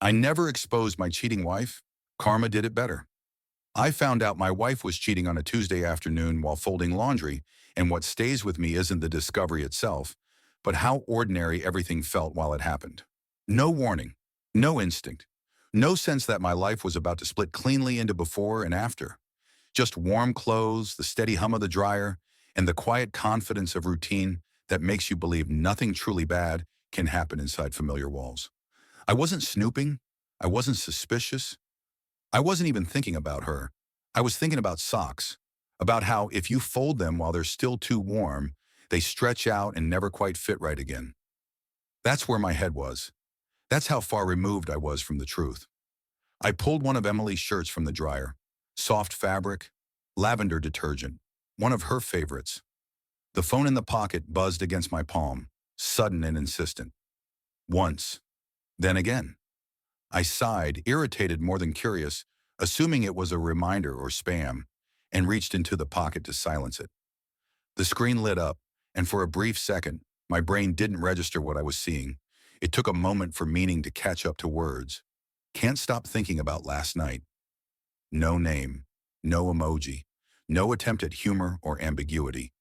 I never exposed my cheating wife. Karma did it better. I found out my wife was cheating on a Tuesday afternoon while folding laundry, and what stays with me isn't the discovery itself, but how ordinary everything felt while it happened. No warning, no instinct, no sense that my life was about to split cleanly into before and after. Just warm clothes, the steady hum of the dryer, and the quiet confidence of routine that makes you believe nothing truly bad can happen inside familiar walls. I wasn't snooping. I wasn't suspicious. I wasn't even thinking about her. I was thinking about socks, about how if you fold them while they're still too warm, they stretch out and never quite fit right again. That's where my head was. That's how far removed I was from the truth. I pulled one of Emily's shirts from the dryer. Soft fabric, lavender detergent, one of her favorites. The phone in the pocket buzzed against my palm, sudden and insistent. Once, then again. I sighed, irritated more than curious, assuming it was a reminder or spam, and reached into the pocket to silence it. The screen lit up, and for a brief second, my brain didn't register what I was seeing. It took a moment for meaning to catch up to words. Can't stop thinking about last night. No name, no emoji, no attempt at humor or ambiguity.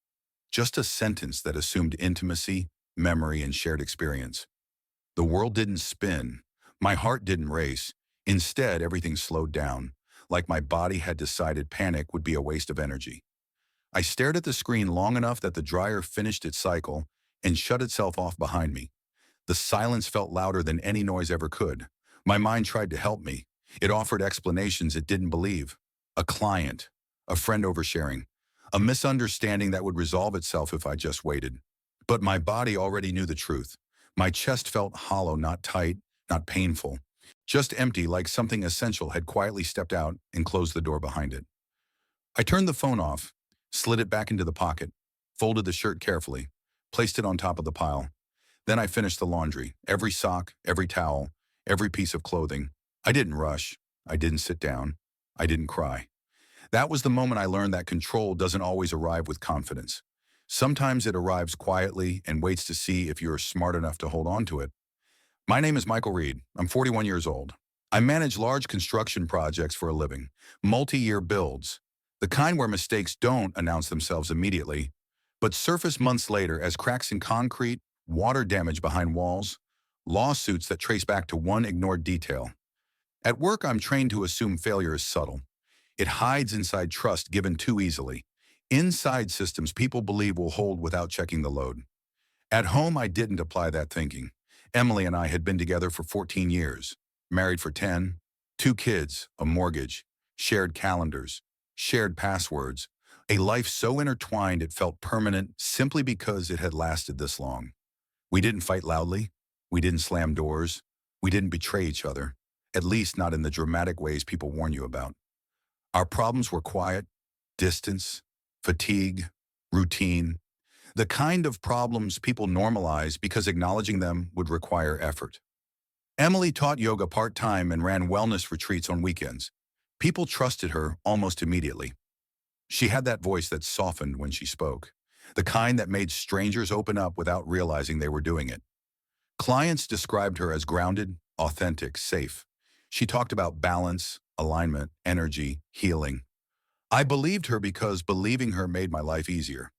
Just a sentence that assumed intimacy, memory, and shared experience. The world didn't spin. My heart didn't race. Instead, everything slowed down, like my body had decided panic would be a waste of energy. I stared at the screen long enough that the dryer finished its cycle and shut itself off behind me. The silence felt louder than any noise ever could. My mind tried to help me. It offered explanations it didn't believe. A client, a friend oversharing, a misunderstanding that would resolve itself if I just waited. But my body already knew the truth. My chest felt hollow, not tight, not painful, just empty, like something essential had quietly stepped out and closed the door behind it. I turned the phone off, slid it back into the pocket, folded the shirt carefully, placed it on top of the pile. Then I finished the laundry, every sock, every towel, every piece of clothing. I didn't rush. I didn't sit down. I didn't cry. That was the moment I learned that control doesn't always arrive with confidence. Sometimes it arrives quietly and waits to see if you're smart enough to hold on to it. My name is Michael Reed. I'm 41 years old. I manage large construction projects for a living, multi-year builds, the kind where mistakes don't announce themselves immediately, but surface months later as cracks in concrete, water damage behind walls, lawsuits that trace back to one ignored detail. At work, I'm trained to assume failure is subtle. It hides inside trust given too easily, inside systems people believe will hold without checking the load. At home, I didn't apply that thinking. Emily and I had been together for 14 years, married for 10, two kids, a mortgage, shared calendars, shared passwords, a life so intertwined it felt permanent simply because it had lasted this long. We didn't fight loudly. We didn't slam doors. We didn't betray each other, at least not in the dramatic ways people warn you about. Our problems were quiet, distance, fatigue, routine, the kind of problems people normalize because acknowledging them would require effort. Emily taught yoga part-time and ran wellness retreats on weekends. People trusted her almost immediately. She had that voice that softened when she spoke, the kind that made strangers open up without realizing they were doing it. Clients described her as grounded, authentic, safe. She talked about balance, alignment, energy, healing. I believed her because believing her made my life easier.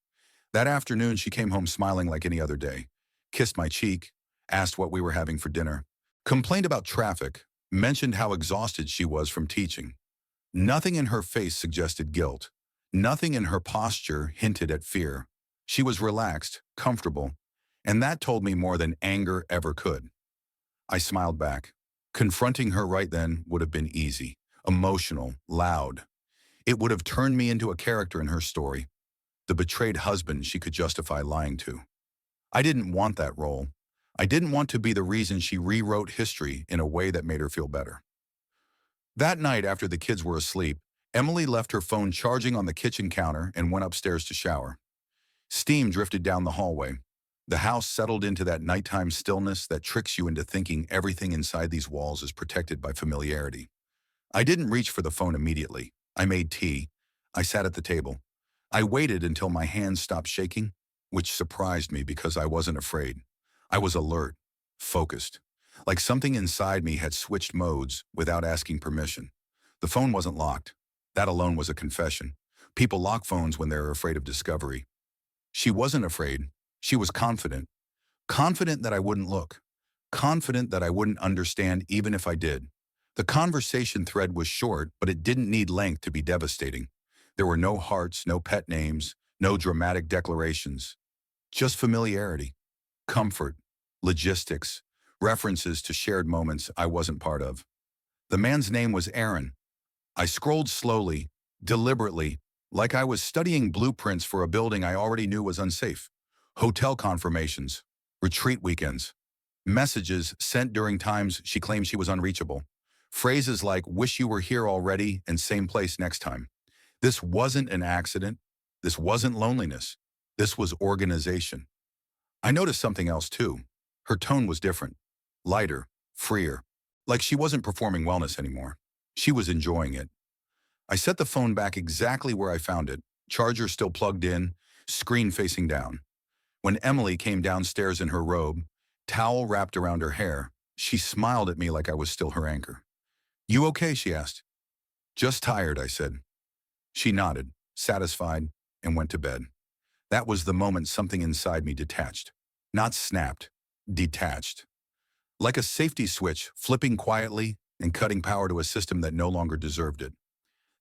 That afternoon, she came home smiling like any other day, kissed my cheek, asked what we were having for dinner, complained about traffic, mentioned how exhausted she was from teaching. Nothing in her face suggested guilt. Nothing in her posture hinted at fear. She was relaxed, comfortable, and that told me more than anger ever could. I smiled back. Confronting her right then would have been easy, emotional, loud. It would have turned me into a character in her story, the betrayed husband she could justify lying to. I didn't want that role. I didn't want to be the reason she rewrote history in a way that made her feel better. That night, after the kids were asleep, Emily left her phone charging on the kitchen counter and went upstairs to shower. Steam drifted down the hallway. The house settled into that nighttime stillness that tricks you into thinking everything inside these walls is protected by familiarity. I didn't reach for the phone immediately. I made tea. I sat at the table. I waited until my hands stopped shaking, which surprised me because I wasn't afraid. I was alert, focused. like something inside me had switched modes without asking permission. The phone wasn't locked. That alone was a confession. People lock phones when they're afraid of discovery. She wasn't afraid. She was confident. Confident that I wouldn't look. Confident that I wouldn't understand even if I did. The conversation thread was short, but it didn't need length to be devastating. There were no hearts, no pet names, no dramatic declarations. Just familiarity, comfort, logistics, references to shared moments I wasn't part of. The man's name was Aaron. I scrolled slowly, deliberately, like I was studying blueprints for a building I already knew was unsafe. Hotel confirmations, retreat weekends, messages sent during times she claimed she was unreachable. Phrases like, wish you were here already and same place next time. This wasn't an accident. This wasn't loneliness. This was organization. I noticed something else too. Her tone was different, lighter, freer, like she wasn't performing wellness anymore. She was enjoying it. I set the phone back exactly where I found it, charger still plugged in, screen facing down. When Emily came downstairs in her robe, towel wrapped around her hair, she smiled at me like I was still her anchor. You okay? She asked. Just tired, I said. She nodded, satisfied, and went to bed. That was the moment something inside me detached. Not snapped, detached. Like a safety switch, flipping quietly and cutting power to a system that no longer deserved it.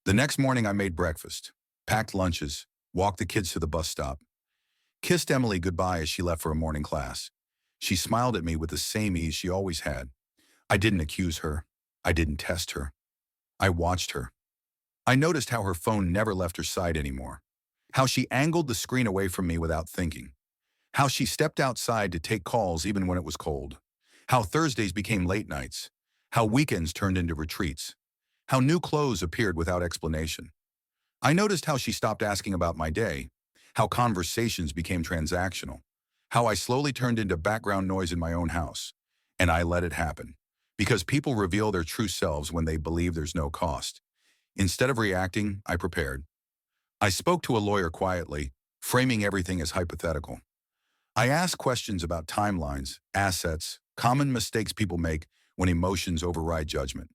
The next morning I made breakfast, packed lunches, walked the kids to the bus stop, kissed Emily goodbye as she left for a morning class. She smiled at me with the same ease she always had. I didn't accuse her. I didn't test her. I watched her. I noticed how her phone never left her side anymore. How she angled the screen away from me without thinking. How she stepped outside to take calls even when it was cold. How Thursdays became late nights. How weekends turned into retreats. How new clothes appeared without explanation. I noticed how she stopped asking about my day. How conversations became transactional. How I slowly turned into background noise in my own house. And I let it happen. Because people reveal their true selves when they believe there's no cost. Instead of reacting, I prepared. I spoke to a lawyer quietly, framing everything as hypothetical. I asked questions about timelines, assets, common mistakes people make when emotions override judgment.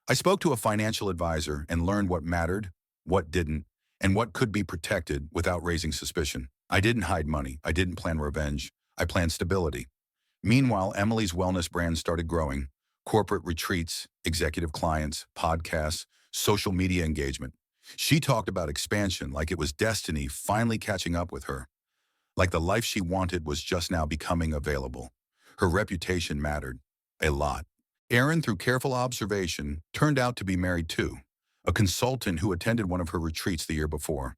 I spoke to a financial advisor and learned what mattered, what didn't, and what could be protected without raising suspicion. I didn't hide money. I didn't plan revenge. I planned stability. Meanwhile, Emily's wellness brand started growing. Corporate retreats, executive clients, podcasts, social media engagement. She talked about expansion like it was destiny finally catching up with her. Like the life she wanted was just now becoming available. Her reputation mattered. A lot. Aaron, through careful observation, turned out to be married too. A consultant who attended one of her retreats the year before.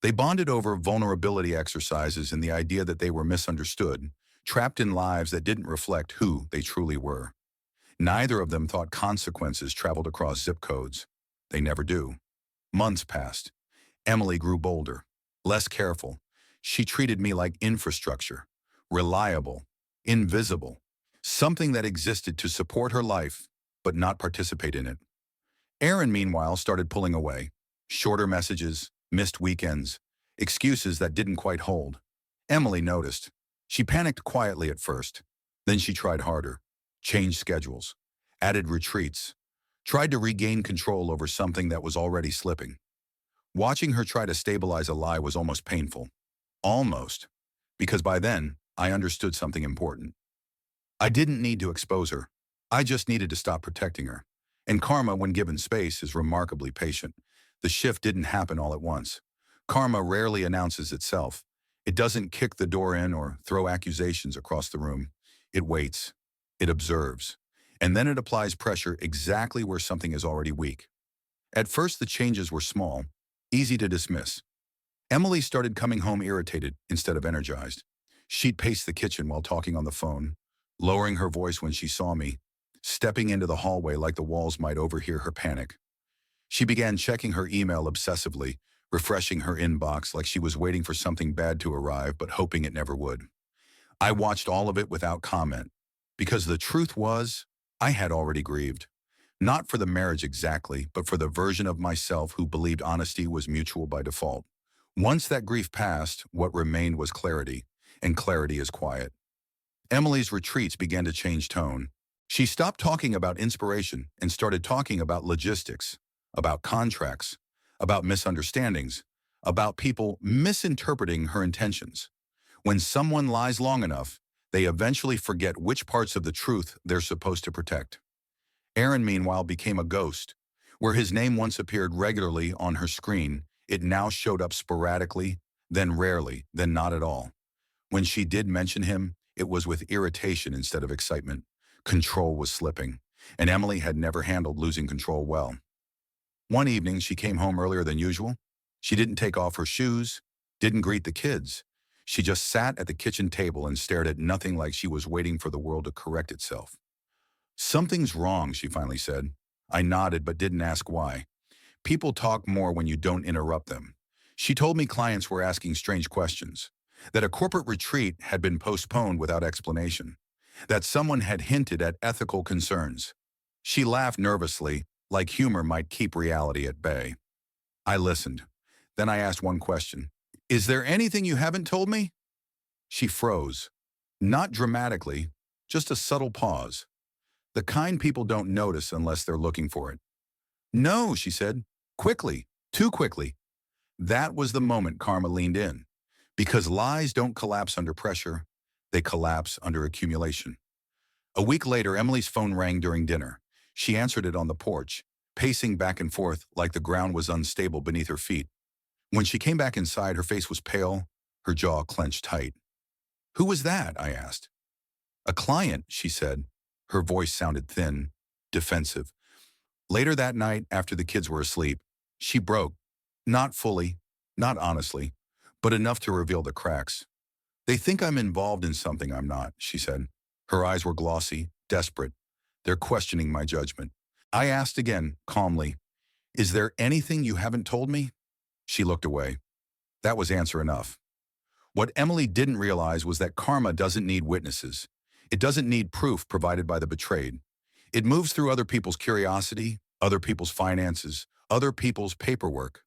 They bonded over vulnerability exercises and the idea that they were misunderstood, trapped in lives that didn't reflect who they truly were. Neither of them thought consequences traveled across zip codes. They never do. Months passed. Emily grew bolder, less careful. She treated me like infrastructure, reliable, invisible, something that existed to support her life, but not participate in it. Aaron, meanwhile, started pulling away. Shorter messages, missed weekends, excuses that didn't quite hold. Emily noticed. She panicked quietly at first. Then she tried harder, changed schedules, added retreats, tried to regain control over something that was already slipping. Watching her try to stabilize a lie was almost painful. Almost. Because by then, I understood something important. I didn't need to expose her. I just needed to stop protecting her. And karma, when given space, is remarkably patient. The shift didn't happen all at once. Karma rarely announces itself. It doesn't kick the door in or throw accusations across the room. It waits. It observes. And then it applies pressure exactly where something is already weak. At first, the changes were small, easy to dismiss. Emily started coming home irritated instead of energized. She'd pace the kitchen while talking on the phone, lowering her voice when she saw me, stepping into the hallway like the walls might overhear her panic. She began checking her email obsessively, refreshing her inbox like she was waiting for something bad to arrive but hoping it never would. I watched all of it without comment, because the truth was, I had already grieved. Not for the marriage exactly, but for the version of myself who believed honesty was mutual by default. Once that grief passed, what remained was clarity, and clarity is quiet. Emily's retreats began to change tone. She stopped talking about inspiration and started talking about logistics, about contracts, about misunderstandings, about people misinterpreting her intentions. When someone lies long enough, they eventually forget which parts of the truth they're supposed to protect. Aaron, meanwhile, became a ghost. Where his name once appeared regularly on her screen, it now showed up sporadically, then rarely, then not at all. When she did mention him, it was with irritation instead of excitement. Control was slipping, and Emily had never handled losing control well. One evening, she came home earlier than usual. She didn't take off her shoes, didn't greet the kids. She just sat at the kitchen table and stared at nothing like she was waiting for the world to correct itself. "Something's wrong," she finally said. I nodded but didn't ask why. People talk more when you don't interrupt them. She told me clients were asking strange questions, that a corporate retreat had been postponed without explanation, that someone had hinted at ethical concerns. She laughed nervously, like humor might keep reality at bay. I listened. Then I asked one question. "Is there anything you haven't told me?" She froze. Not dramatically, just a subtle pause. The kind people don't notice unless they're looking for it. "No," she said. Quickly. Too quickly. That was the moment Karma leaned in. Because lies don't collapse under pressure, they collapse under accumulation. A week later, Emily's phone rang during dinner. She answered it on the porch, pacing back and forth like the ground was unstable beneath her feet. When she came back inside, her face was pale, her jaw clenched tight. "Who was that?" I asked. "A client," she said. Her voice sounded thin, defensive. Later that night, after the kids were asleep, she broke. Not fully, not honestly, but enough to reveal the cracks. "They think I'm involved in something I'm not," she said. Her eyes were glossy, desperate. "They're questioning my judgment." I asked again, calmly, "Is there anything you haven't told me?" She looked away. That was answer enough. What Emily didn't realize was that karma doesn't need witnesses. It doesn't need proof provided by the betrayed. It moves through other people's curiosity, other people's finances, other people's paperwork.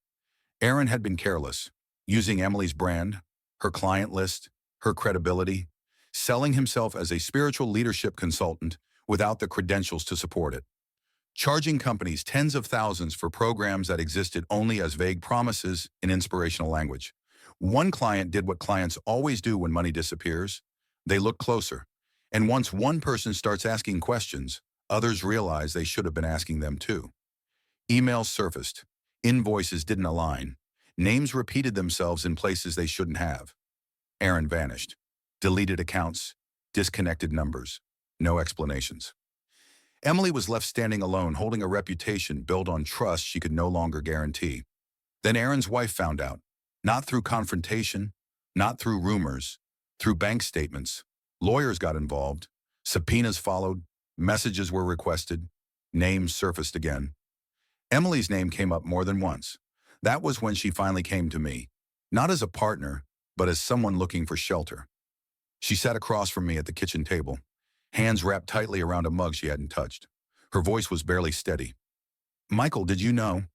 Aaron had been careless, using Emily's brand, her client list, her credibility, selling himself as a spiritual leadership consultant without the credentials to support it, charging companies tens of thousands for programs that existed only as vague promises in inspirational language. One client did what clients always do when money disappears. They look closer. And once one person starts asking questions, others realize they should have been asking them too. Emails surfaced. Invoices didn't align. Names repeated themselves in places they shouldn't have. Aaron vanished. Deleted accounts, disconnected numbers. No explanations. Emily was left standing alone, holding a reputation built on trust she could no longer guarantee. Then Aaron's wife found out. Not through confrontation, not through rumors, through bank statements. Lawyers got involved. Subpoenas followed. Messages were requested. Names surfaced again. Emily's name came up more than once. That was when she finally came to me. Not as a partner, but as someone looking for shelter. She sat across from me at the kitchen table, hands wrapped tightly around a mug she hadn't touched. Her voice was barely steady. "Michael, did you know?"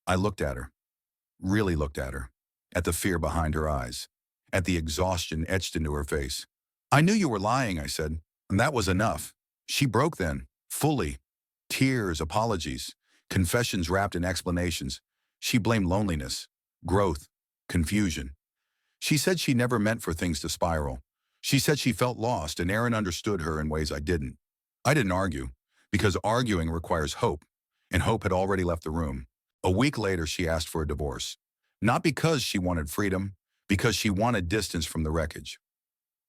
I looked at her. Really looked at her. At the fear behind her eyes. At the exhaustion etched into her face. "I knew you were lying," I said, "and that was enough." She broke then, fully. Tears, apologies, confessions wrapped in explanations. She blamed loneliness, growth, confusion. She said she never meant for things to spiral. She said she felt lost, and Aaron understood her in ways I didn't. I didn't argue, because arguing requires hope, and hope had already left the room. A week later, she asked for a divorce. Not because she wanted freedom, because she wanted distance from the wreckage.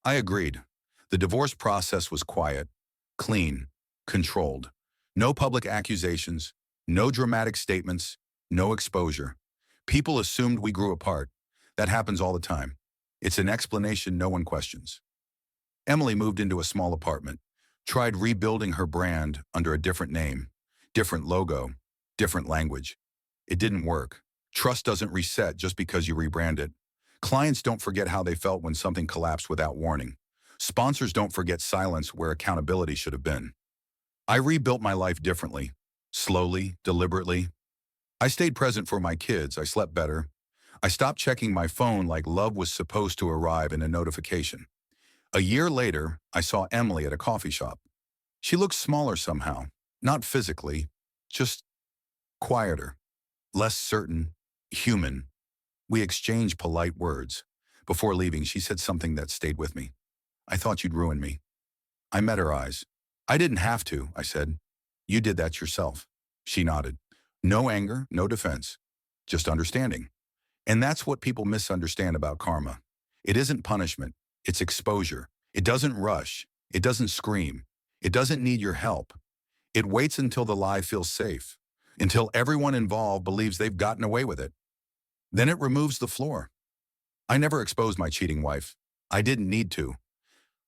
I agreed. The divorce process was quiet, clean, controlled. No public accusations, no dramatic statements, no exposure. People assumed we grew apart. That happens all the time. It's an explanation no one questions. Emily moved into a small apartment, tried rebuilding her brand under a different name, different logo, different language. It didn't work. Trust doesn't reset just because you rebrand it. Clients don't forget how they felt when something collapsed without warning. Sponsors don't forget silence where accountability should have been. I rebuilt my life differently, slowly, deliberately. I stayed present for my kids. I slept better. I stopped checking my phone like love was supposed to arrive in a notification. A year later, I saw Emily at a coffee shop. She looked smaller somehow, not physically, just quieter, less certain, human. We exchanged polite words. Before leaving, she said something that stayed with me. I thought you'd ruin me. I met her eyes. I didn't have to, I said. You did that yourself. She nodded. No anger, no defense, just understanding. And that's what people misunderstand about karma. It isn't punishment, it's exposure. It doesn't rush, it doesn't scream, it doesn't need your help. It waits until the lie feels safe, until everyone involved believes they've gotten away with it. Then it removes the floor. I never exposed my cheating wife. I didn't need to.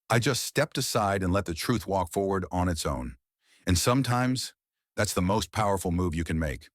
I just stepped aside and let the truth walk forward on its own. And sometimes, that's the most powerful move you can make.